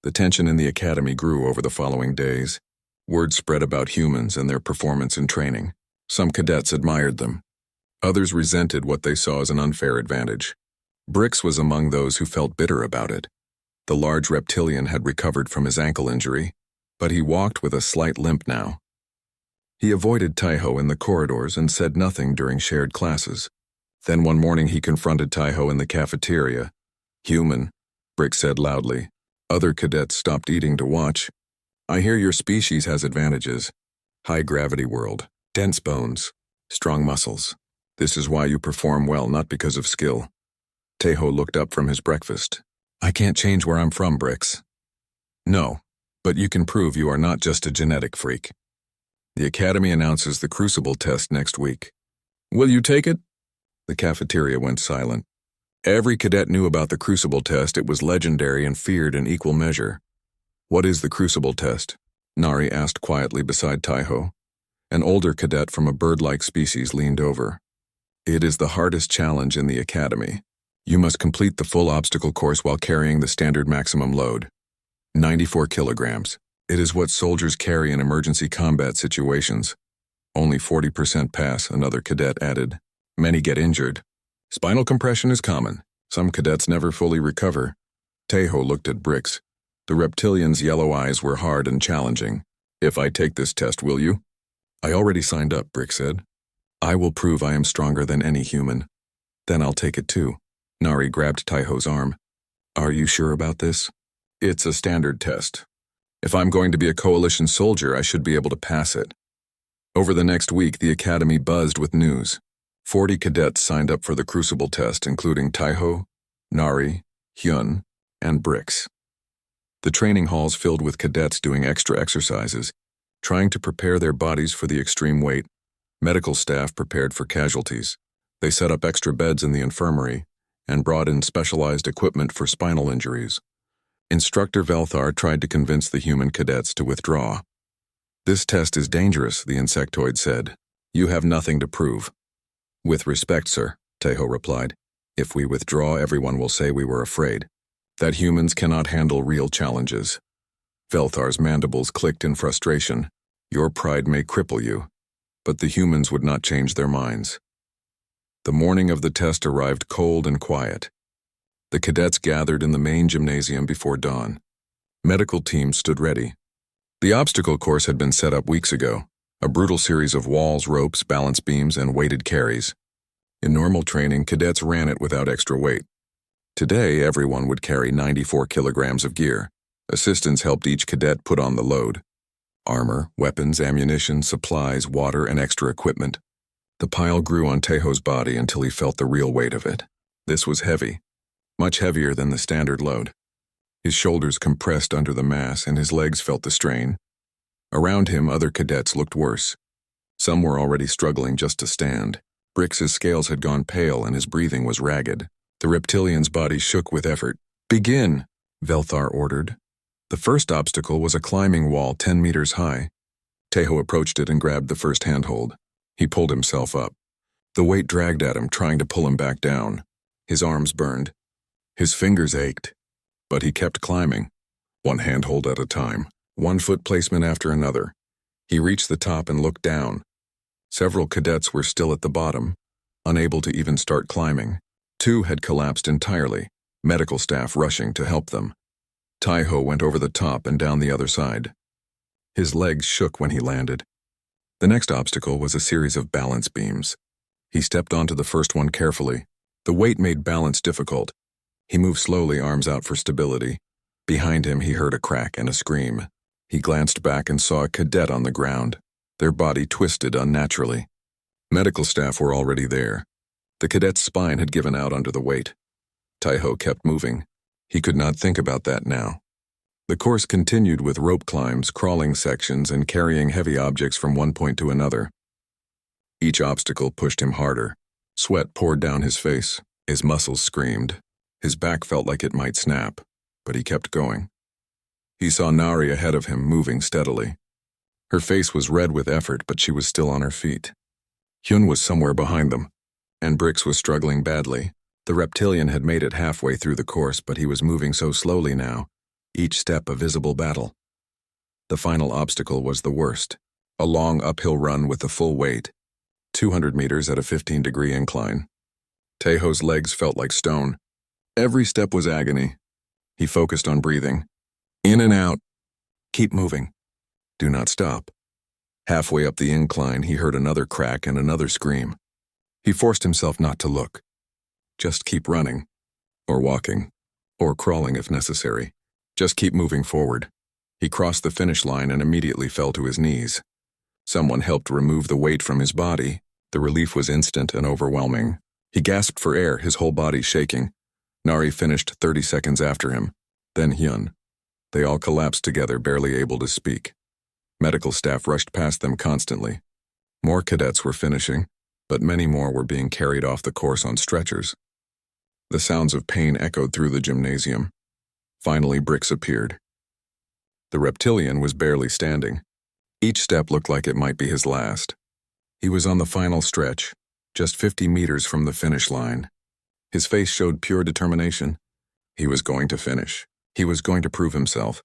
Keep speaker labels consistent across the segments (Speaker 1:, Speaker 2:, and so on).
Speaker 1: The tension in the academy grew over the following days. Word spread about humans and their performance in training. Some cadets admired them. Others resented what they saw as an unfair advantage. Brix was among those who felt bitter about it. The large reptilian had recovered from his ankle injury, but he walked with a slight limp now. He avoided Taiho in the corridors and said nothing during shared classes. Then one morning he confronted Taiho in the cafeteria. "Human," Brix said loudly. Other cadets stopped eating to watch. "I hear your species has advantages. High gravity world, dense bones, strong muscles. This is why you perform well, not because of skill." Taiho looked up from his breakfast. "I can't change where I'm from, Brix." "No, but you can prove you are not just a genetic freak. The Academy announces the Crucible test next week. Will you take it?" The cafeteria went silent. Every cadet knew about the Crucible test. It was legendary and feared in equal measure. "What is the Crucible test?" Nari asked quietly beside Taiho. An older cadet from a bird-like species leaned over. "It is the hardest challenge in the Academy. You must complete the full obstacle course while carrying the standard maximum load. 94 kilograms. It is what soldiers carry in emergency combat situations. Only 40% pass," another cadet added. "Many get injured. Spinal compression is common. Some cadets never fully recover." Taiho looked at Brix. The reptilian's yellow eyes were hard and challenging. "If I take this test, will you?" "I already signed up," Brix said. "I will prove I am stronger than any human. Then I'll take it too." Nari grabbed Taiho's arm. "Are you sure about this?" "It's a standard test. If I'm going to be a coalition soldier, I should be able to pass it." Over the next week, the Academy buzzed with news. 40 cadets signed up for the Crucible test, including Taiho, Nari, Hyun, and Brix. The training halls filled with cadets doing extra exercises, trying to prepare their bodies for the extreme weight. Medical staff prepared for casualties. They set up extra beds in the infirmary and brought in specialized equipment for spinal injuries. Instructor Velthar tried to convince the human cadets to withdraw. "This test is dangerous," the insectoid said. "You have nothing to prove." "With respect, sir," Taiho replied. "If we withdraw, everyone will say we were afraid. That humans cannot handle real challenges." Velthar's mandibles clicked in frustration. "Your pride may cripple you." But the humans would not change their minds. The morning of the test arrived cold and quiet. The cadets gathered in the main gymnasium before dawn. Medical teams stood ready. The obstacle course had been set up weeks ago, a brutal series of walls, ropes, balance beams, and weighted carries. In normal training, cadets ran it without extra weight. Today, everyone would carry 94 kilograms of gear. Assistants helped each cadet put on the load. Armor, weapons, ammunition, supplies, water, and extra equipment. The pile grew on Taiho's body until he felt the real weight of it. This was heavy, much heavier than the standard load. His shoulders compressed under the mass and his legs felt the strain. Around him, other cadets looked worse. Some were already struggling just to stand. Brix's scales had gone pale and his breathing was ragged. The reptilian's body shook with effort. "Begin," Velthar ordered. The first obstacle was a climbing wall 10 meters high. Taiho approached it and grabbed the first handhold. He pulled himself up. The weight dragged at him, trying to pull him back down. His arms burned. His fingers ached. But he kept climbing, one handhold at a time, one foot placement after another. He reached the top and looked down. Several cadets were still at the bottom, unable to even start climbing. 2 had collapsed entirely, medical staff rushing to help them. Taiho went over the top and down the other side. His legs shook when he landed. The next obstacle was a series of balance beams. He stepped onto the first one carefully. The weight made balance difficult. He moved slowly, arms out for stability. Behind him, he heard a crack and a scream. He glanced back and saw a cadet on the ground, their body twisted unnaturally. Medical staff were already there. The cadet's spine had given out under the weight. Taiho kept moving. He could not think about that now. The course continued with rope climbs, crawling sections, and carrying heavy objects from one point to another. Each obstacle pushed him harder. Sweat poured down his face. His muscles screamed. His back felt like it might snap, but he kept going. He saw Nari ahead of him, moving steadily. Her face was red with effort, but she was still on her feet. Hyun was somewhere behind them, and Brix was struggling badly. The reptilian had made it halfway through the course, but he was moving so slowly now. each step a visible battle. The final obstacle was the worst, a long uphill run with the full weight, 200 meters at a 15-degree incline. Taeho's legs felt like stone. Every step was agony. He focused on breathing. In and out. Keep moving. Do not stop. Halfway up the incline, he heard another crack and another scream. He forced himself not to look. Just keep running, or walking, or crawling if necessary. Just keep moving forward. He crossed the finish line and immediately fell to his knees. Someone helped remove the weight from his body. The relief was instant and overwhelming. He gasped for air, his whole body shaking. Nari finished 30 seconds after him. Then Hyun. They all collapsed together, barely able to speak. Medical staff rushed past them constantly. More cadets were finishing, but many more were being carried off the course on stretchers. The sounds of pain echoed through the gymnasium. Finally, Brix appeared. The reptilian was barely standing. Each step looked like it might be his last. He was on the final stretch, just 50 meters from the finish line. His face showed pure determination. He was going to finish. He was going to prove himself.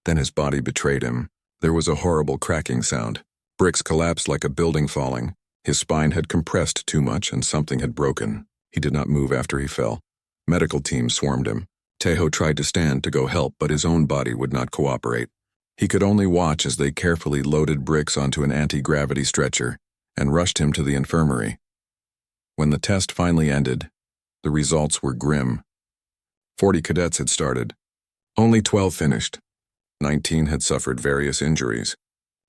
Speaker 1: Then his body betrayed him. There was a horrible cracking sound. Brix collapsed like a building falling. His spine had compressed too much and something had broken. He did not move after he fell. Medical teams swarmed him. Taeho tried to stand to go help, but his own body would not cooperate. He could only watch as they carefully loaded Brix onto an anti-gravity stretcher and rushed him to the infirmary. When the test finally ended, the results were grim. 40 cadets had started. Only 12 finished. 19 had suffered various injuries.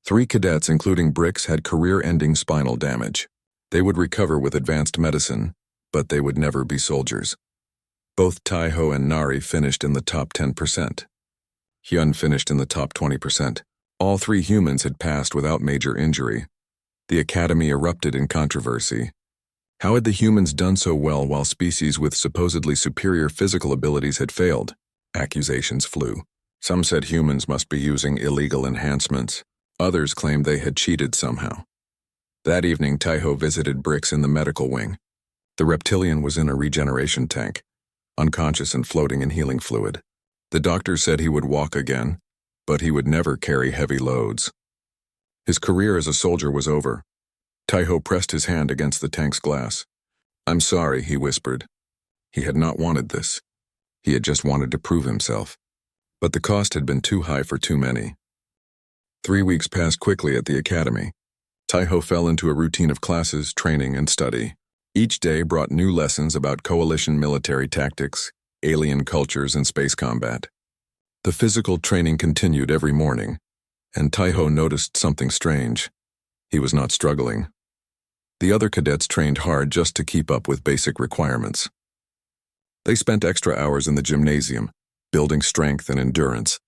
Speaker 1: 3 cadets, including Brix, had career-ending spinal damage. They would recover with advanced medicine, but they would never be soldiers. Both Taeho and Nari finished in the top 10%. Hyun finished in the top 20%. All 3 humans had passed without major injury. The academy erupted in controversy. How had the humans done so well while species with supposedly superior physical abilities had failed? Accusations flew. Some said humans must be using illegal enhancements. Others claimed they had cheated somehow. That evening, Taeho visited Brix in the medical wing. The reptilian was in a regeneration tank, unconscious and floating in healing fluid. The doctor said he would walk again, but he would never carry heavy loads. His career as a soldier was over. Taeho pressed his hand against the tank's glass. "I'm sorry," he whispered. He had not wanted this. He had just wanted to prove himself. But the cost had been too high for too many. 3 weeks passed quickly at the academy. Taeho fell into a routine of classes, training, and study. Each day brought new lessons about coalition military tactics, alien cultures, and space combat. The physical training continued every morning, and Taeho noticed something strange. He was not struggling. The other cadets trained hard just to keep up with basic requirements. They spent extra hours in the gymnasium, building strength and endurance.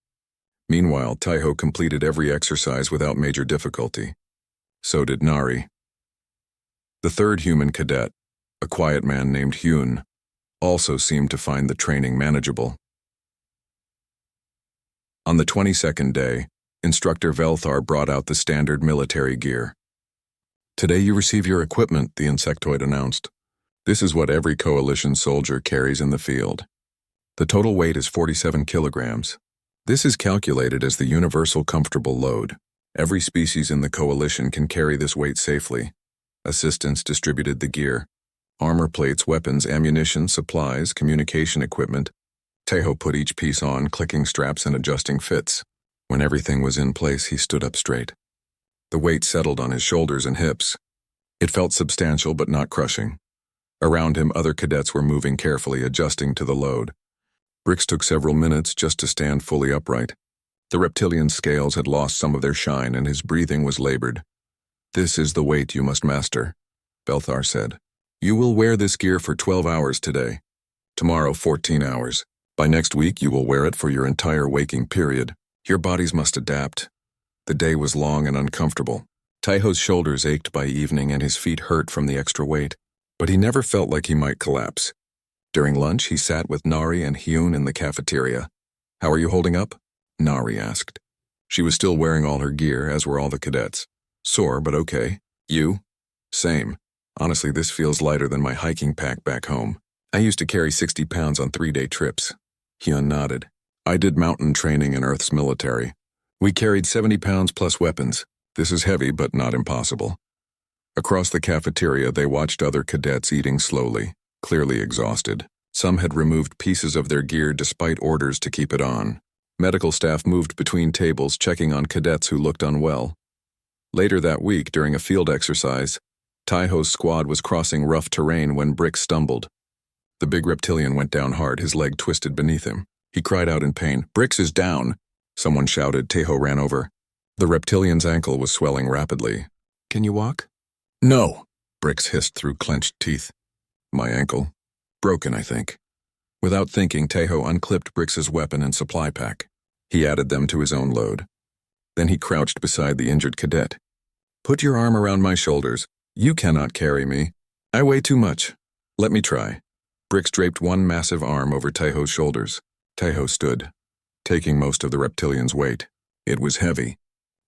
Speaker 1: Meanwhile, Taeho completed every exercise without major difficulty. So did Nari. The third human cadet, a quiet man named Hyun, also seemed to find the training manageable. On the 22nd day, Instructor Velthar brought out the standard military gear. "Today you receive your equipment," the insectoid announced. "This is what every coalition soldier carries in the field. The total weight is 47 kilograms. This is calculated as the universal comfortable load. Every species in the coalition can carry this weight safely. Assistants distributed the gear. Armor plates, weapons, ammunition, supplies, communication equipment. Taeho put each piece on, clicking straps and adjusting fits. When everything was in place, he stood up straight. The weight settled on his shoulders and hips. It felt substantial but not crushing. Around him, other cadets were moving carefully, adjusting to the load. Brix took several minutes just to stand fully upright. The reptilian's scales had lost some of their shine and his breathing was labored. "This is the weight you must master," Velthar said. "You will wear this gear for 12 hours today. Tomorrow, 14 hours. By next week, you will wear it for your entire waking period. Your bodies must adapt." The day was long and uncomfortable. Taeho's shoulders ached by evening and his feet hurt from the extra weight, but he never felt like he might collapse. During lunch, he sat with Nari and Hyun in the cafeteria. "How are you holding up?" Nari asked. She was still wearing all her gear, as were all the cadets. "Sore, but okay. You?" "Same. Honestly, this feels lighter than my hiking pack back home. I used to carry 60 pounds on 3-day trips." Hyun nodded. I did mountain training in Earth's military. We carried 70 pounds plus weapons. This is heavy, but not impossible. Across the cafeteria, they watched other cadets eating slowly, clearly exhausted. Some had removed pieces of their gear despite orders to keep it on. Medical staff moved between tables, checking on cadets who looked unwell. Later that week, during a field exercise, Taiho's squad was crossing rough terrain when Brick stumbled. The big reptilian went down hard, his leg twisted beneath him. He cried out in pain. "Brix is down!" Someone shouted. Taiho ran over. The reptilian's ankle was swelling rapidly. "Can you walk?" "No!" Brix hissed through clenched teeth. "My ankle? Broken, I think." Without thinking, Taiho unclipped Brix's weapon and supply pack. He added them to his own load. Then he crouched beside the injured cadet. "Put your arm around my shoulders. You cannot carry me. I weigh too much. Let me try." Brix draped one massive arm over Taiho's shoulders. Taiho stood, taking most of the reptilian's weight. It was heavy,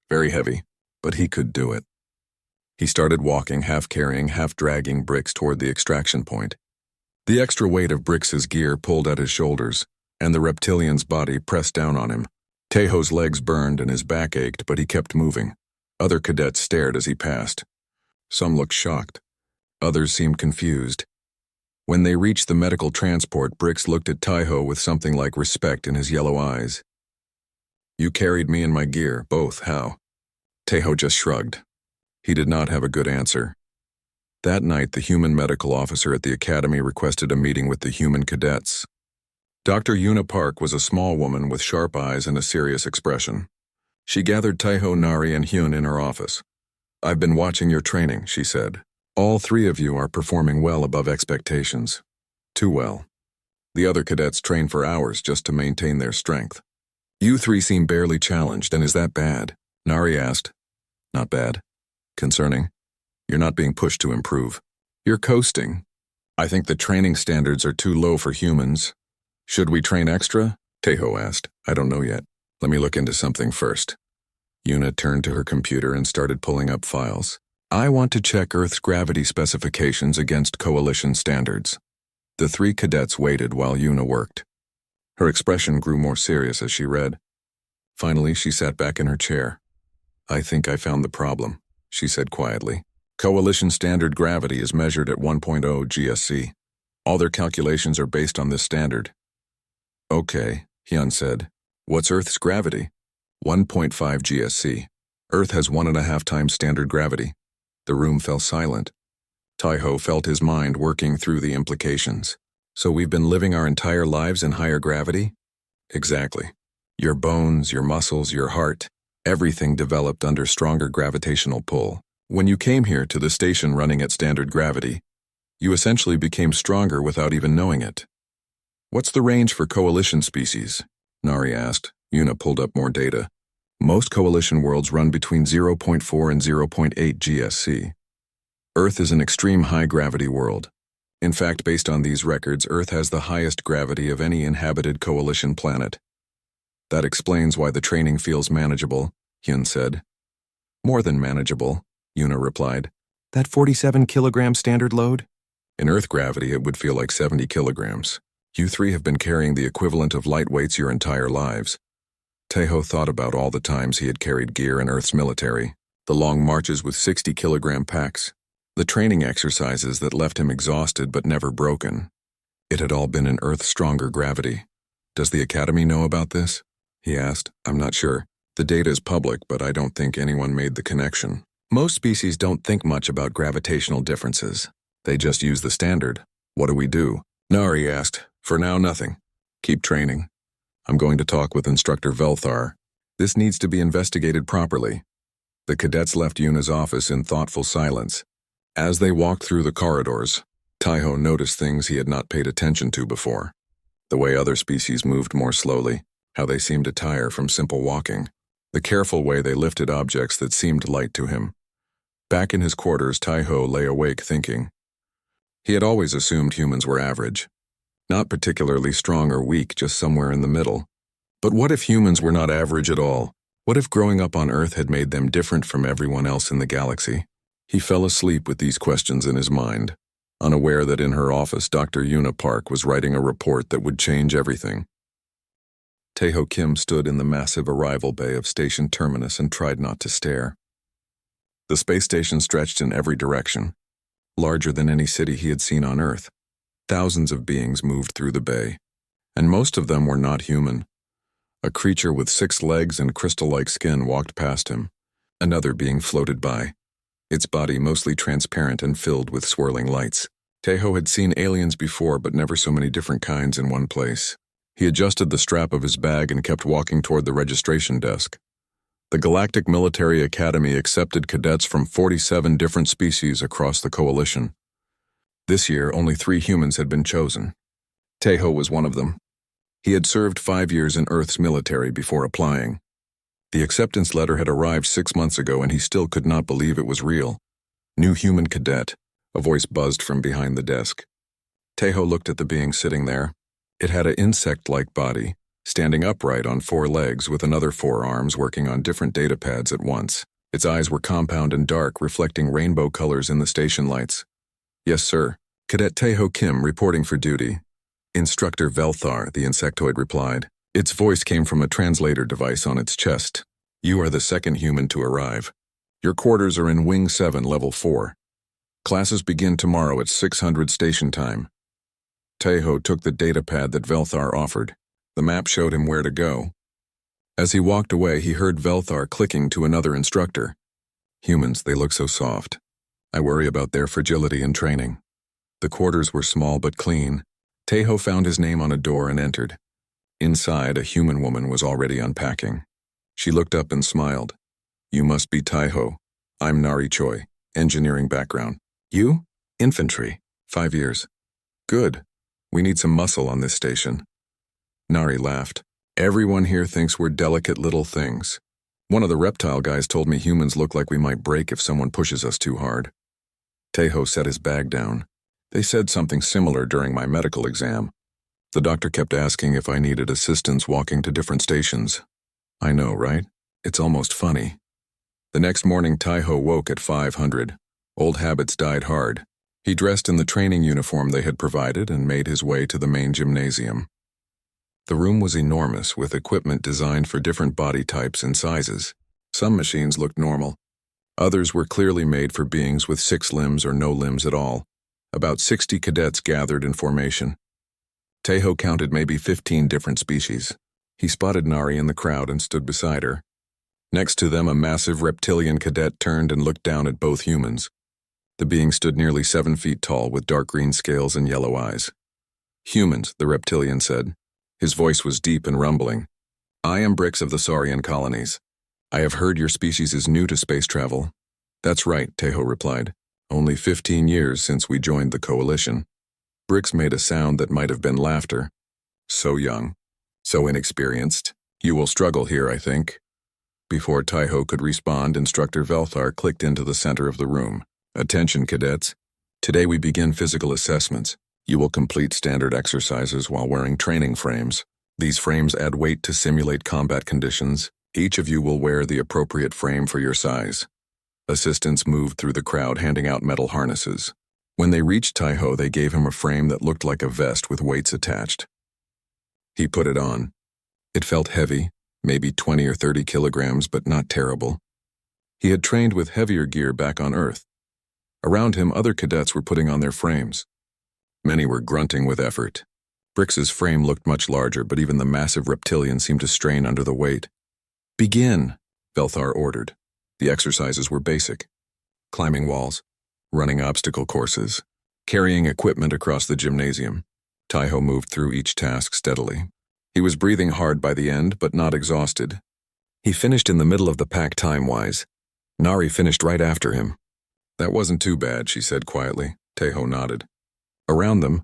Speaker 1: very heavy, but he could do it. He started walking, half carrying, half dragging Brix toward the extraction point. The extra weight of Brix's gear pulled at his shoulders, and the reptilian's body pressed down on him. Taiho's legs burned and his back ached, but he kept moving. Other cadets stared as he passed. Some looked shocked. Others seemed confused. When they reached the medical transport, Brix looked at Taiho with something like respect in his yellow eyes. "You carried me and my gear, both, how?" Taiho just shrugged. He did not have a good answer. That night, the human medical officer at the academy requested a meeting with the human cadets. Dr. Yuna Park was a small woman with sharp eyes and a serious expression. She gathered Taiho, Nari, and Hyun in her office. "I've been watching your training," she said. "All three of you are performing well above expectations. Too well. The other cadets train for hours just to maintain their strength. You three seem barely challenged, and is that bad?" Nari asked. "Not bad. Concerning. You're not being pushed to improve. You're coasting. I think the training standards are too low for humans. Should we train extra?" Taiho asked. "I don't know yet. Let me look into something first." Yuna turned to her computer and started pulling up files. "I want to check Earth's gravity specifications against coalition standards." The three cadets waited while Yuna worked. Her expression grew more serious as she read. Finally, she sat back in her chair. "I think I found the problem," she said quietly. "Coalition standard gravity is measured at 1.0 GSC. All their calculations are based on this standard." "Okay," Hyun said. "What's Earth's gravity?" 1.5 GSC. Earth has 1.5 times standard gravity." The room fell silent. Taiho felt his mind working through the implications. "So we've been living our entire lives in higher gravity?" "Exactly. Your bones, your muscles, your heart, everything developed under stronger gravitational pull. When you came here to the station running at standard gravity, you essentially became stronger without even knowing it." "What's the range for coalition species?" Nari asked. Yuna pulled up more data. "Most coalition worlds run between 0.4 and 0.8 GSC. Earth is an extreme high-gravity world. In fact, based on these records, Earth has the highest gravity of any inhabited coalition planet." "That explains why the training feels manageable," Hyun said. "More than manageable," Yuna replied. "That 47-kilogram standard load? In Earth gravity, it would feel like 70 kilograms. You three have been carrying the equivalent of light weights your entire lives." Taiho thought about all the times he had carried gear in Earth's military, the long marches with 60-kilogram packs, the training exercises that left him exhausted but never broken. It had all been in Earth's stronger gravity. "Does the Academy know about this?" he asked. "I'm not sure. The data is public, but I don't think anyone made the connection. Most species don't think much about gravitational differences. They just use the standard. What do we do?" Nari asked. "For now, nothing. Keep training. I'm going to talk with Instructor Velthar. This needs to be investigated properly." The cadets left Yuna's office in thoughtful silence. As they walked through the corridors, Taiho noticed things he had not paid attention to before. The way other species moved more slowly, how they seemed to tire from simple walking, the careful way they lifted objects that seemed light to him. Back in his quarters, Taiho lay awake thinking. He had always assumed humans were average. Not particularly strong or weak, just somewhere in the middle. But what if humans were not average at all? What if growing up on Earth had made them different from everyone else in the galaxy? He fell asleep with these questions in his mind, unaware that in her office Dr. Yuna Park was writing a report that would change everything. Taeho Kim stood in the massive arrival bay of Station Terminus and tried not to stare. The space station stretched in every direction, larger than any city he had seen on Earth. Thousands of beings moved through the bay, and most of them were not human. A creature with 6 legs and crystal-like skin walked past him. Another being floated by, its body mostly transparent and filled with swirling lights. Taeho had seen aliens before, but never so many different kinds in one place. He adjusted the strap of his bag and kept walking toward the registration desk. The Galactic Military Academy accepted cadets from 47 different species across the coalition. This year, only 3 humans had been chosen. Taeho was one of them. He had served 5 years in Earth's military before applying. The acceptance letter had arrived 6 months ago, and he still could not believe it was real. New human cadet, a voice buzzed from behind the desk. Taeho looked at the being sitting there. It had an insect-like body, standing upright on 4 legs with another 4 arms working on different data pads at once. Its eyes were compound and dark, reflecting rainbow colors in the station lights. "Yes, sir. Cadet Taeho Kim reporting for duty." "Instructor Velthar," the insectoid replied. Its voice came from a translator device on its chest. "You are the second human to arrive. Your quarters are in Wing 7, Level 4. Classes begin tomorrow at 600 station time." Taeho took the data pad that Velthar offered. The map showed him where to go. As he walked away, he heard Velthar clicking to another instructor. "Humans, they look so soft. I worry about their fragility and training." The quarters were small but clean. Taeho found his name on a door and entered. Inside, a human woman was already unpacking. She looked up and smiled. "You must be Taeho. I'm Nari Choi, engineering background. You? Infantry. 5 years. Good. We need some muscle on this station." Nari laughed. "Everyone here thinks we're delicate little things. One of the reptile guys told me humans look like we might break if someone pushes us too hard." Taeho set his bag down. "They said something similar during my medical exam. The doctor kept asking if I needed assistance walking to different stations. I know, right? It's almost funny." The next morning, Taeho woke at 500. Old habits died hard. He dressed in the training uniform they had provided and made his way to the main gymnasium. The room was enormous, with equipment designed for different body types and sizes. Some machines looked normal. Others were clearly made for beings with 6 limbs or no limbs at all. About 60 cadets gathered in formation. Taeho counted maybe 15 different species. He spotted Nari in the crowd and stood beside her. Next to them, a massive reptilian cadet turned and looked down at both humans. The being stood nearly 7 feet tall with dark green scales and yellow eyes. "Humans," the reptilian said. His voice was deep and rumbling. "I am Brix of the Saurian colonies. I have heard your species is new to space travel." "That's right," Taeho replied. "Only 15 years since we joined the coalition." Brix made a sound that might have been laughter. "So young. So inexperienced. You will struggle here, I think." Before Taeho could respond, Instructor Velthar clicked into the center of the room. "Attention, cadets. Today we begin physical assessments. You will complete standard exercises while wearing training frames. These frames add weight to simulate combat conditions. Each of you will wear the appropriate frame for your size." Assistants moved through the crowd handing out metal harnesses. When they reached Taeho, they gave him a frame that looked like a vest with weights attached. He put it on. It felt heavy, maybe 20 or 30 kilograms, but not terrible. He had trained with heavier gear back on Earth. Around him, other cadets were putting on their frames. Many were grunting with effort. Brix's frame looked much larger, but even the massive reptilian seemed to strain under the weight. "Begin," Velthar ordered. The exercises were basic. Climbing walls, running obstacle courses, carrying equipment across the gymnasium. Taeho moved through each task steadily. He was breathing hard by the end, but not exhausted. He finished in the middle of the pack time-wise. Nari finished right after him. "That wasn't too bad," she said quietly. Taeho nodded. Around them,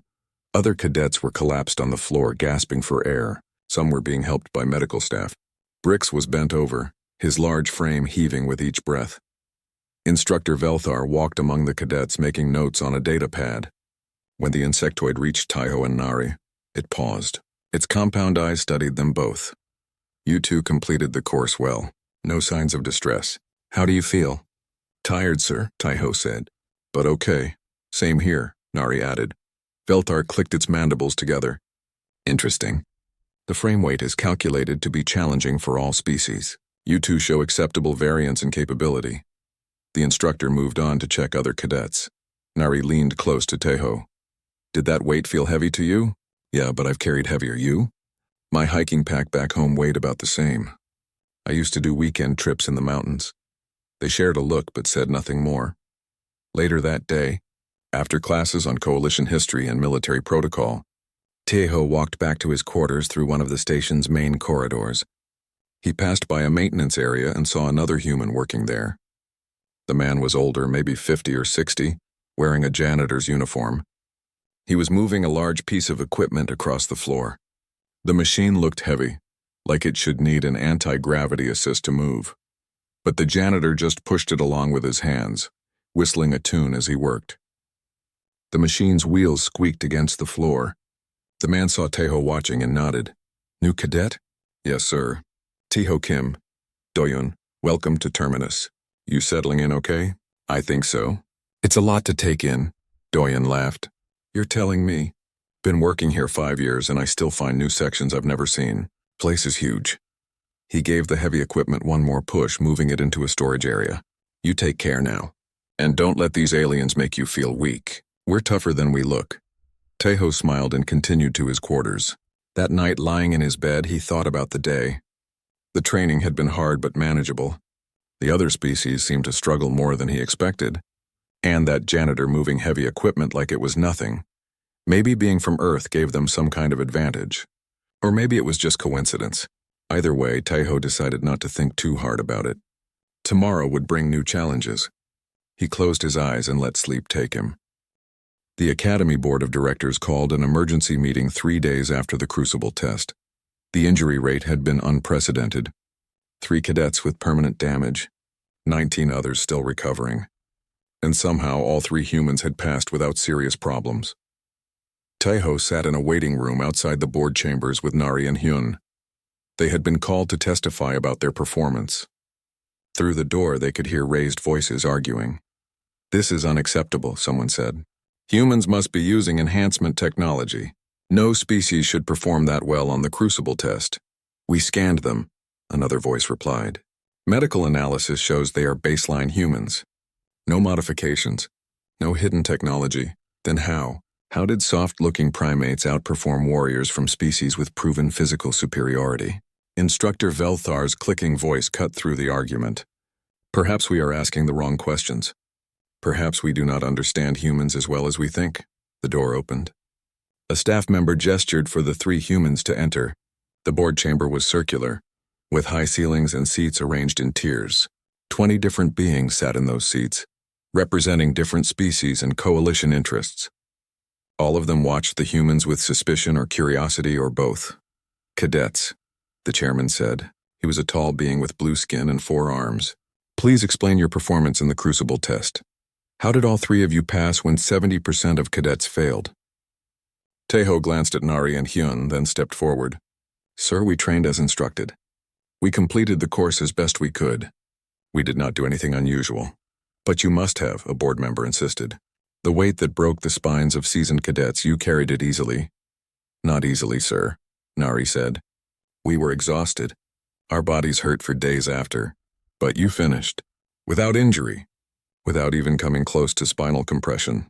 Speaker 1: other cadets were collapsed on the floor, gasping for air. Some were being helped by medical staff. Brix was bent over, his large frame heaving with each breath. Instructor Velthar walked among the cadets, making notes on a data pad. When the insectoid reached Taeho and Nari, it paused. Its compound eyes studied them both. "You two completed the course well. No signs of distress. How do you feel?" "Tired, sir," Taeho said. "But okay. Same here," Nari added. Velthar clicked its mandibles together. "Interesting. The frame weight is calculated to be challenging for all species. You two show acceptable variance and capability. The instructor moved on to check other cadets. Nari leaned close to Tejo. Did that weight feel heavy to you? Yeah, but I've carried heavier. You? My hiking pack back home weighed about the same. I used to do weekend trips in the mountains. They shared a look but said nothing more. Later that day, after classes on coalition history and military protocol, Tejo walked back to his quarters through one of the station's main corridors. He passed by a maintenance area and saw another human working there. The man was older, maybe 50 or 60, wearing a janitor's uniform. He was moving a large piece of equipment across the floor. The machine looked heavy, like it should need an anti-gravity assist to move. But the janitor just pushed it along with his hands, whistling a tune as he worked. The machine's wheels squeaked against the floor. The man saw Tejo watching and nodded. New cadet? Yes, sir. Tejo Kim. Doyun, welcome to Terminus. You settling in okay? I think so. It's a lot to take in. Doyun laughed. You're telling me? Been working here 5 years and I still find new sections I've never seen. Place is huge. He gave the heavy equipment one more push, moving it into a storage area. You take care now. And don't let these aliens make you feel weak. We're tougher than we look. Tejo smiled and continued to his quarters. That night, lying in his bed, he thought about the day. The training had been hard but manageable. The other species seemed to struggle more than he expected. And that janitor moving heavy equipment like it was nothing. Maybe being from Earth gave them some kind of advantage. Or maybe it was just coincidence. Either way, Tejo decided not to think too hard about it. Tomorrow would bring new challenges. He closed his eyes and let sleep take him. The Academy Board of Directors called an emergency meeting 3 days after the Crucible test. The injury rate had been unprecedented. 3 cadets with permanent damage, 19 others still recovering. And somehow all 3 humans had passed without serious problems. Tejo sat in a waiting room outside the board chambers with Nari and Hyun. They had been called to testify about their performance. Through the door they could hear raised voices arguing. This is unacceptable, someone said. Humans must be using enhancement technology. No species should perform that well on the Crucible test. We scanned them, another voice replied. Medical analysis shows they are baseline humans. No modifications, no hidden technology. Then how? How did soft-looking primates outperform warriors from species with proven physical superiority? Instructor Velthar's clicking voice cut through the argument. Perhaps we are asking the wrong questions. Perhaps we do not understand humans as well as we think. The door opened. A staff member gestured for the 3 humans to enter. The board chamber was circular, with high ceilings and seats arranged in tiers. 20 different beings sat in those seats, representing different species and coalition interests. All of them watched the humans with suspicion or curiosity or both. Cadets, the chairman said. He was a tall being with blue skin and 4 arms. Please explain your performance in the Crucible test. How did all 3 of you pass when 70% of cadets failed? Tejo glanced at Nari and Hyun, then stepped forward. Sir, we trained as instructed. We completed the course as best we could. We did not do anything unusual. But you must have, a board member insisted. The weight that broke the spines of seasoned cadets, you carried it easily. Not easily, sir, Nari said. We were exhausted. Our bodies hurt for days after. But you finished. Without injury. Without even coming close to spinal compression.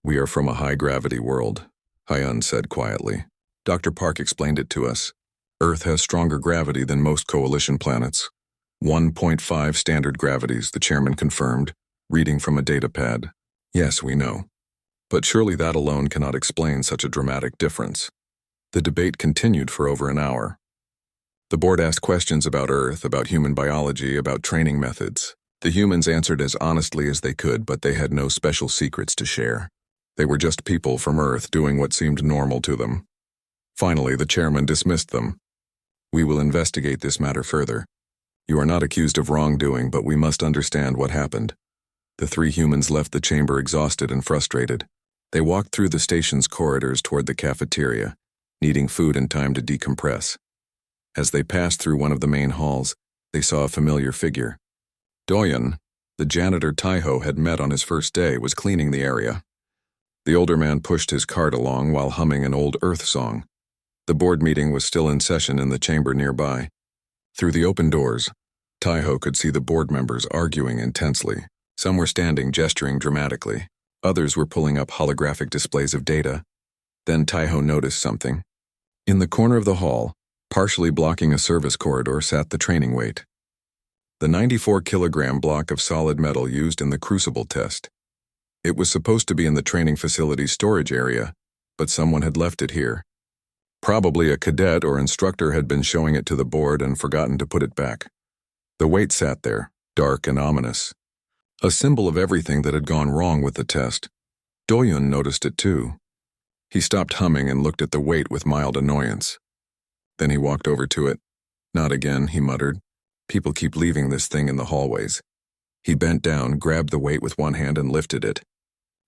Speaker 1: We are from a high-gravity world, Hyun said quietly. Dr. Park explained it to us. Earth has stronger gravity than most coalition planets. 1.5 standard gravities, the chairman confirmed, reading from a data pad. Yes, we know. But surely that alone cannot explain such a dramatic difference. The debate continued for over an hour. The board asked questions about Earth, about human biology, about training methods. The humans answered as honestly as they could, but they had no special secrets to share. They were just people from Earth doing what seemed normal to them. Finally, the chairman dismissed them. We will investigate this matter further. You are not accused of wrongdoing, but we must understand what happened. The 3 humans left the chamber exhausted and frustrated. They walked through the station's corridors toward the cafeteria, needing food and time to decompress. As they passed through one of the main halls, they saw a familiar figure. Doyun, the janitor Tejo had met on his first day, was cleaning the area. The older man pushed his cart along while humming an old Earth song. The board meeting was still in session in the chamber nearby. Through the open doors, Taiho could see the board members arguing intensely. Some were standing, gesturing dramatically. Others were pulling up holographic displays of data. Then Taiho noticed something. In the corner of the hall, partially blocking a service corridor, sat the training weight. The 94-kilogram block of solid metal used in the crucible test. It was supposed to be in the training facility's storage area, but someone had left it here. Probably a cadet or instructor had been showing it to the board and forgotten to put it back. The weight sat there, dark and ominous. A symbol of everything that had gone wrong with the test. Doyun noticed it too. He stopped humming and looked at the weight with mild annoyance. Then he walked over to it. "Not again," he muttered. "People keep leaving this thing in the hallways." He bent down, grabbed the weight with one hand and lifted it.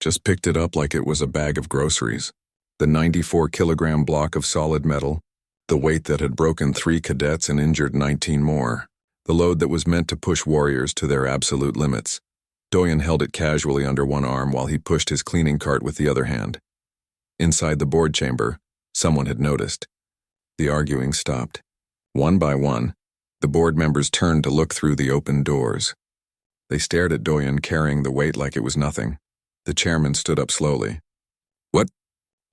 Speaker 1: Just picked it up like it was a bag of groceries. The 94-kilogram block of solid metal, the weight that had broken 3 cadets and injured 19 more, the load that was meant to push warriors to their absolute limits. Doyen held it casually under one arm while he pushed his cleaning cart with the other hand. Inside the board chamber, someone had noticed. The arguing stopped. One by one, the board members turned to look through the open doors. They stared at Doyen carrying the weight like it was nothing. The chairman stood up slowly.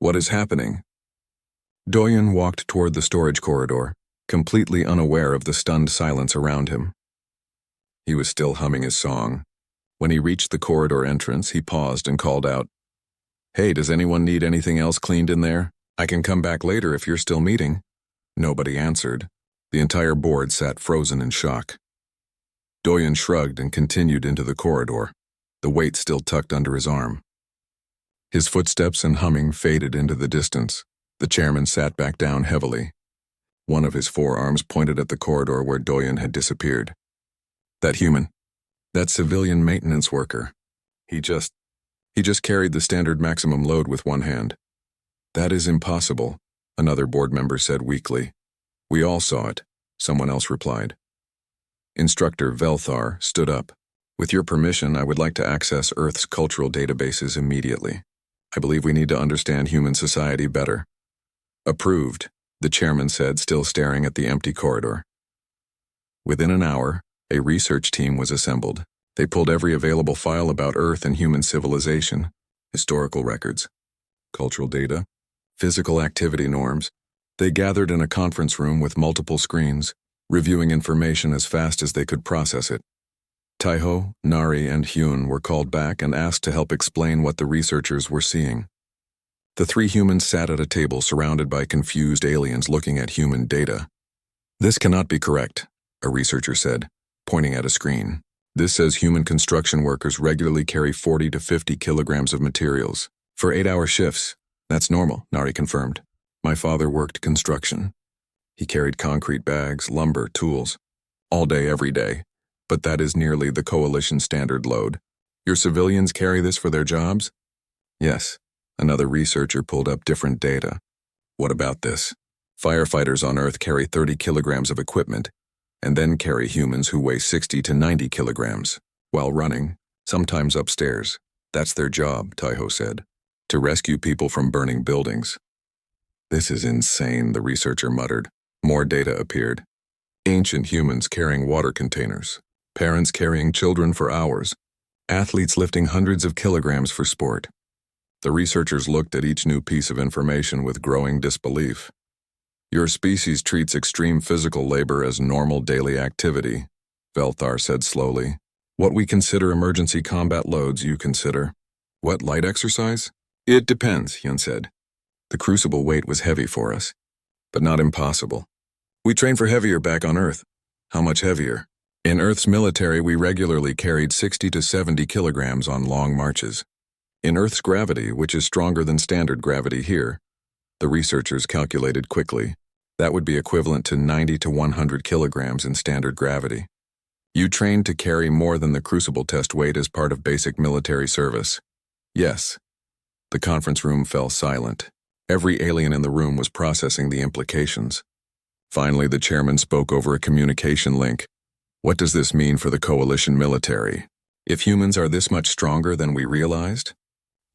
Speaker 1: What is happening?" Doyen walked toward the storage corridor, completely unaware of the stunned silence around him. He was still humming his song. When he reached the corridor entrance, he paused and called out, "Hey, does anyone need anything else cleaned in there? I can come back later if you're still meeting." Nobody answered. The entire board sat frozen in shock. Doyen shrugged and continued into the corridor, the weight still tucked under his arm. His footsteps and humming faded into the distance. The chairman sat back down heavily. One of his forearms pointed at the corridor where Doyen had disappeared. "That human. That civilian maintenance worker. He just carried the standard maximum load with one hand." "That is impossible," another board member said weakly. "We all saw it," someone else replied. Instructor Velthar stood up. "With your permission, I would like to access Earth's cultural databases immediately. I believe we need to understand human society better." "Approved," the chairman said, still staring at the empty corridor. Within an hour, a research team was assembled. They pulled every available file about Earth and human civilization, historical records, cultural data, physical activity norms. They gathered in a conference room with multiple screens, reviewing information as fast as they could process it. Taiho, Nari, and Hyun were called back and asked to help explain what the researchers were seeing. The 3 humans sat at a table surrounded by confused aliens looking at human data. "This cannot be correct," a researcher said, pointing at a screen. "This says human construction workers regularly carry 40 to 50 kilograms of materials. For 8-hour shifts. That's normal," Nari confirmed. "My father worked construction. He carried concrete bags, lumber, tools. All day, every day. But that is nearly the coalition standard load. Your civilians carry this for their jobs?" "Yes." Another researcher pulled up different data. "What about this? Firefighters on Earth carry 30 kilograms of equipment, and then carry humans who weigh 60 to 90 kilograms, while running, sometimes upstairs. That's their job," Taiho said. "To rescue people from burning buildings." "This is insane," the researcher muttered. More data appeared. Ancient humans carrying water containers. Parents carrying children for hours. Athletes lifting hundreds of kilograms for sport. The researchers looked at each new piece of information with growing disbelief. "Your species treats extreme physical labor as normal daily activity," Velthar said slowly. "What we consider emergency combat loads, you consider. What, light exercise?" "It depends," Hyun said. "The crucible weight was heavy for us, but not impossible. We train for heavier back on Earth." "How much heavier?" "In Earth's military, we regularly carried 60 to 70 kilograms on long marches. In Earth's gravity, which is stronger than standard gravity here," the researchers calculated quickly, "that would be equivalent to 90 to 100 kilograms in standard gravity. You trained to carry more than the crucible test weight as part of basic military service." "Yes." The conference room fell silent. Every alien in the room was processing the implications. Finally, the chairman spoke over a communication link. "What does this mean for the coalition military? If humans are this much stronger than we realized?"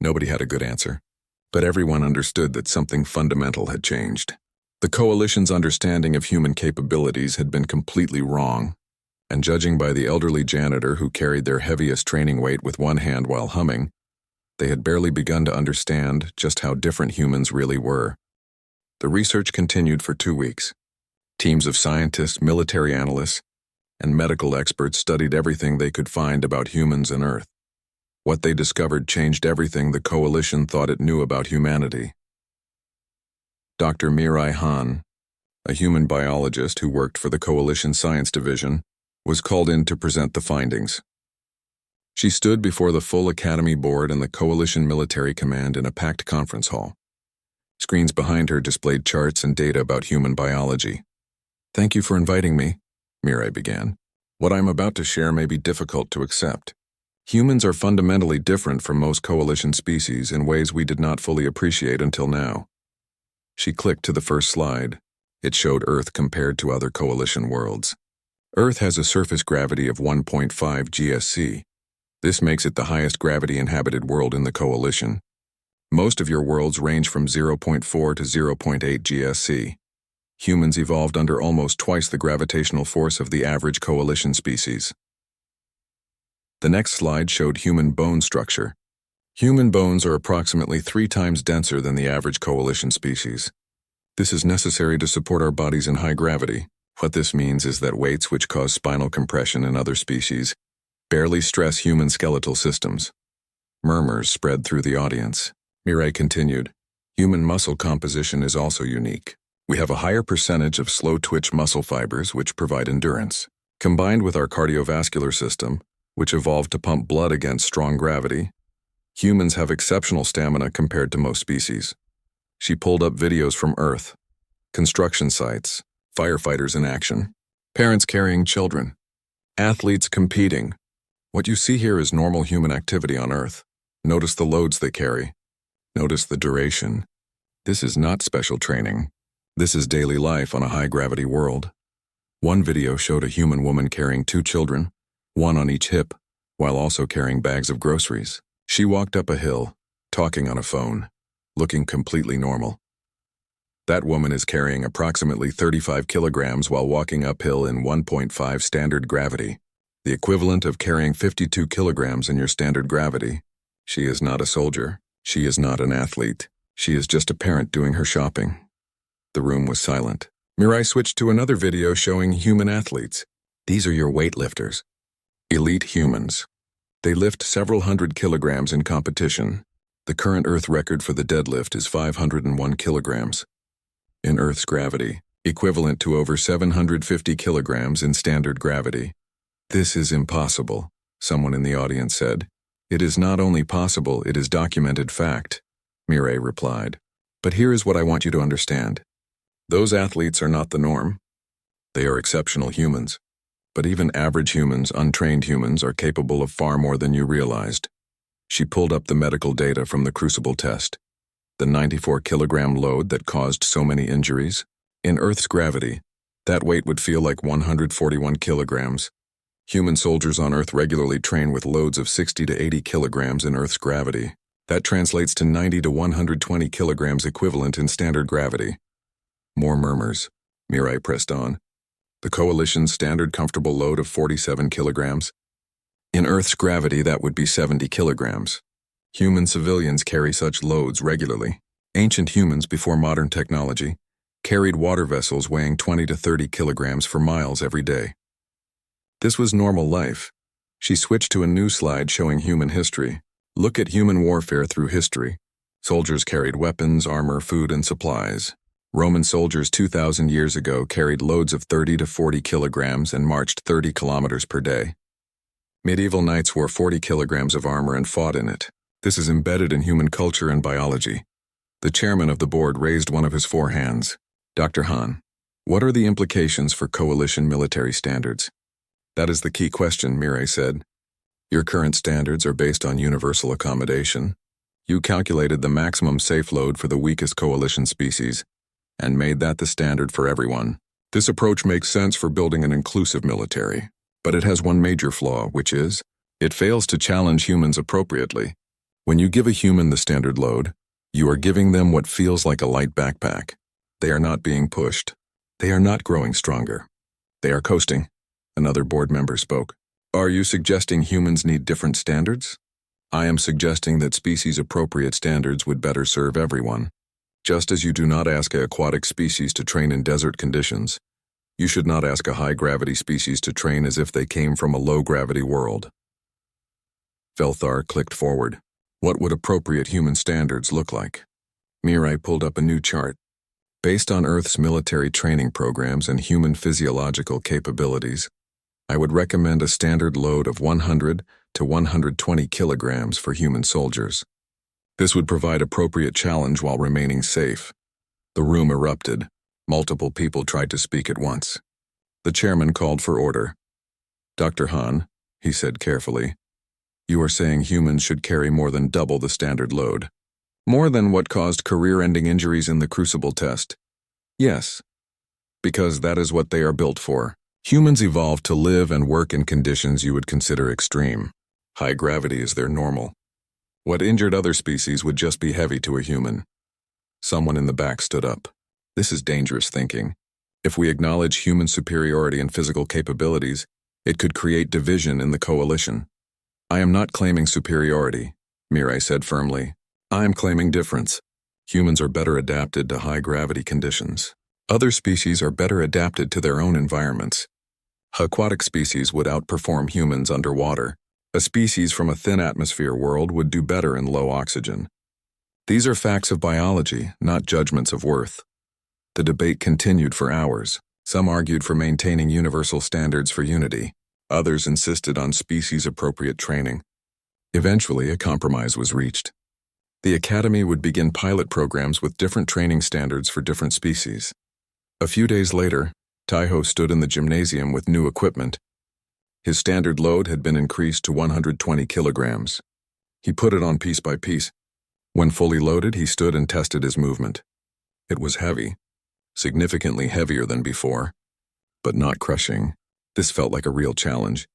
Speaker 1: Nobody had a good answer, but everyone understood that something fundamental had changed. The coalition's understanding of human capabilities had been completely wrong, and judging by the elderly janitor who carried their heaviest training weight with one hand while humming, they had barely begun to understand just how different humans really were. The research continued for 2 weeks. Teams of scientists, military analysts, and medical experts studied everything they could find about humans and Earth. What they discovered changed everything the coalition thought it knew about humanity. Dr. Mirai Han, a human biologist who worked for the Coalition Science Division, was called in to present the findings. She stood before the full Academy Board and the Coalition Military Command in a packed conference hall. Screens behind her displayed charts and data about human biology. "Thank you for inviting me," Mirai began. "What I'm about to share may be difficult to accept. Humans are fundamentally different from most Coalition species in ways we did not fully appreciate until now." She clicked to the first slide. It showed Earth compared to other Coalition worlds. Earth has a surface gravity of 1.5 GSC. This makes it the highest gravity inhabited world in the Coalition. Most of your worlds range from 0.4 to 0.8 GSC. Humans evolved under almost twice the gravitational force of the average Coalition species. The next slide showed human bone structure. Human bones are approximately 3 times denser than the average Coalition species. This is necessary to support our bodies in high gravity. What this means is that weights which cause spinal compression in other species barely stress human skeletal systems. Murmurs spread through the audience. Mirai continued, "Human muscle composition is also unique. We have a higher percentage of slow-twitch muscle fibers which provide endurance. Combined with our cardiovascular system, which evolved to pump blood against strong gravity, humans have exceptional stamina compared to most species." She pulled up videos from Earth, construction sites, firefighters in action, parents carrying children, athletes competing. What you see here is normal human activity on Earth. Notice the loads they carry. Notice the duration. This is not special training. This is daily life on a high-gravity world. One video showed a human woman carrying 2 children, one on each hip, while also carrying bags of groceries. She walked up a hill, talking on a phone, looking completely normal. That woman is carrying approximately 35 kilograms while walking uphill in 1.5 standard gravity, the equivalent of carrying 52 kilograms in your standard gravity. She is not a soldier. She is not an athlete. She is just a parent doing her shopping. The room was silent. Mirai switched to another video showing human athletes. "These are your weightlifters. Elite humans. They lift several hundred kilograms in competition. The current Earth record for the deadlift is 501 kilograms. In Earth's gravity, equivalent to over 750 kilograms in standard gravity. This is impossible," someone in the audience said. "It is not only possible, it is documented fact," Mirai replied. "But here is what I want you to understand. Those athletes are not the norm. They are exceptional humans. But even average humans, untrained humans, are capable of far more than you realized." She pulled up the medical data from the Crucible test. The 94-kilogram load that caused so many injuries. In Earth's gravity, that weight would feel like 141 kilograms. Human soldiers on Earth regularly train with loads of 60 to 80 kilograms in Earth's gravity. That translates to 90 to 120 kilograms equivalent in standard gravity. More murmurs. Mirai pressed on. "The Coalition's standard comfortable load of 47 kilograms. In Earth's gravity, that would be 70 kilograms. Human civilians carry such loads regularly. Ancient humans, before modern technology, carried water vessels weighing 20 to 30 kilograms for miles every day. This was normal life." She switched to a new slide showing human history. "Look at human warfare through history. Soldiers carried weapons, armor, food, and supplies. Roman soldiers 2,000 years ago carried loads of 30 to 40 kilograms and marched 30 kilometers per day. Medieval knights wore 40 kilograms of armor and fought in it. This is embedded in human culture and biology." The chairman of the board raised one of his 4 hands. "Dr. Han, what are the implications for Coalition military standards?" "That is the key question," Mirai said. "Your current standards are based on universal accommodation. You calculated the maximum safe load for the weakest Coalition species and made that the standard for everyone. This approach makes sense for building an inclusive military, but it has one major flaw, which is, it fails to challenge humans appropriately. When you give a human the standard load, you are giving them what feels like a light backpack. They are not being pushed. They are not growing stronger. They are coasting. Another board member spoke. Are you suggesting humans need different standards? I am suggesting that species-appropriate standards would better serve everyone. Just as you do not ask an aquatic species to train in desert conditions, you should not ask a high-gravity species to train as if they came from a low-gravity world. Velthar clicked forward. What would appropriate human standards look like? Mirai pulled up a new chart. Based on Earth's military training programs and human physiological capabilities, I would recommend a standard load of 100 to 120 kilograms for human soldiers. This would provide appropriate challenge while remaining safe. The room erupted. Multiple people tried to speak at once. The chairman called for order. Dr. Han, he said carefully, you are saying humans should carry more than double the standard load. More than what caused career-ending injuries in the Crucible test. Yes, because that is what they are built for. Humans evolved to live and work in conditions you would consider extreme. High gravity is their normal. What injured other species would just be heavy to a human. Someone in the back stood up. This is dangerous thinking. If we acknowledge human superiority in physical capabilities, it could create division in the coalition. I am not claiming superiority, Mirai said firmly. I am claiming difference. Humans are better adapted to high-gravity conditions. Other species are better adapted to their own environments. Aquatic species would outperform humans underwater. A species from a thin atmosphere world would do better in low oxygen. These are facts of biology, not judgments of worth. The debate continued for hours. Some argued for maintaining universal standards for unity. Others insisted on species-appropriate training. Eventually, a compromise was reached. The Academy would begin pilot programs with different training standards for different species. A few days later, Taiho stood in the gymnasium with new equipment. His standard load had been increased to 120 kilograms. He put it on piece by piece. When fully loaded, he stood and tested his movement. It was heavy, significantly heavier than before, but not crushing. This felt like a real challenge.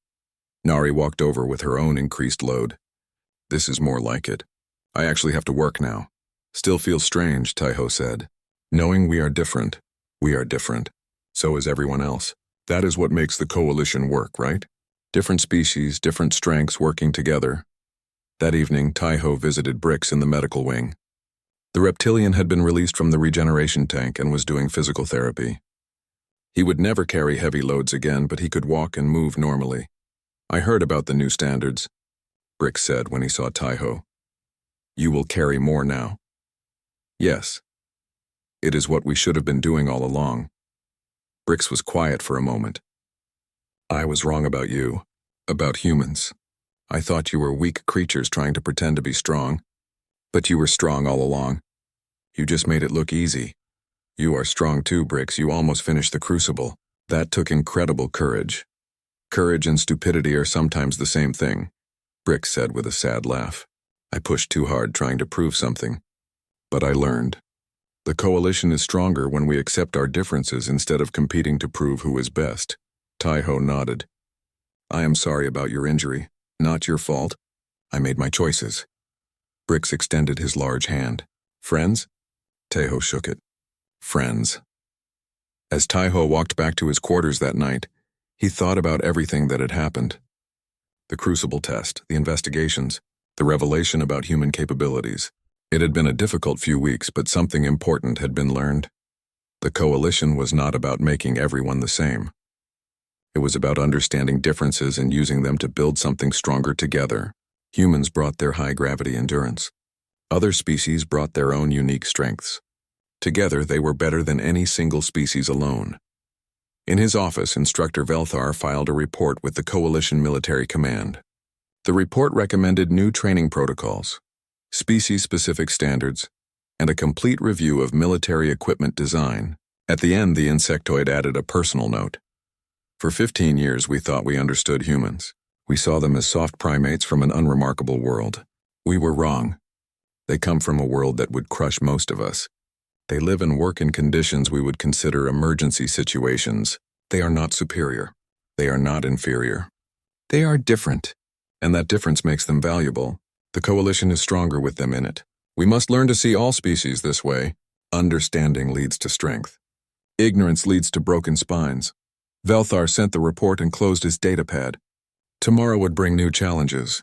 Speaker 1: Nari walked over with her own increased load. This is more like it. I actually have to work now. Still feels strange, Taiho said. Knowing we are different. So is everyone else. That is what makes the coalition work, right? Different species, different strengths working together. That evening, Taiho visited Brix in the medical wing. The reptilian had been released from the regeneration tank and was doing physical therapy. He would never carry heavy loads again, but he could walk and move normally. I heard about the new standards, Brix said when he saw Taiho. You will carry more now. Yes. It is what we should have been doing all along. Brix was quiet for a moment. I was wrong about you, about humans. I thought you were weak creatures trying to pretend to be strong. But you were strong all along. You just made it look easy. You are strong too, Brix. You almost finished the Crucible. That took incredible courage. Courage and stupidity are sometimes the same thing, Brix said with a sad laugh. I pushed too hard trying to prove something. But I learned. The coalition is stronger when we accept our differences instead of competing to prove who is best. Taiho nodded. I am sorry about your injury. Not your fault. I made my choices. Brix extended his large hand. Friends? Taiho shook it. Friends. As Taiho walked back to his quarters that night, he thought about everything that had happened. The Crucible test, the investigations, the revelation about human capabilities. It had been a difficult few weeks, but something important had been learned. The coalition was not about making everyone the same. It was about understanding differences and using them to build something stronger together. Humans brought their high-gravity endurance. Other species brought their own unique strengths. Together, they were better than any single species alone. In his office, Instructor Velthar filed a report with the Coalition Military Command. The report recommended new training protocols, species-specific standards, and a complete review of military equipment design. At the end, the insectoid added a personal note. For 15 years, we thought we understood humans. We saw them as soft primates from an unremarkable world. We were wrong. They come from a world that would crush most of us. They live and work in conditions we would consider emergency situations. They are not superior. They are not inferior. They are different, and that difference makes them valuable. The coalition is stronger with them in it. We must learn to see all species this way. Understanding leads to strength. Ignorance leads to broken spines. Velthar sent the report and closed his datapad. Tomorrow would bring new challenges,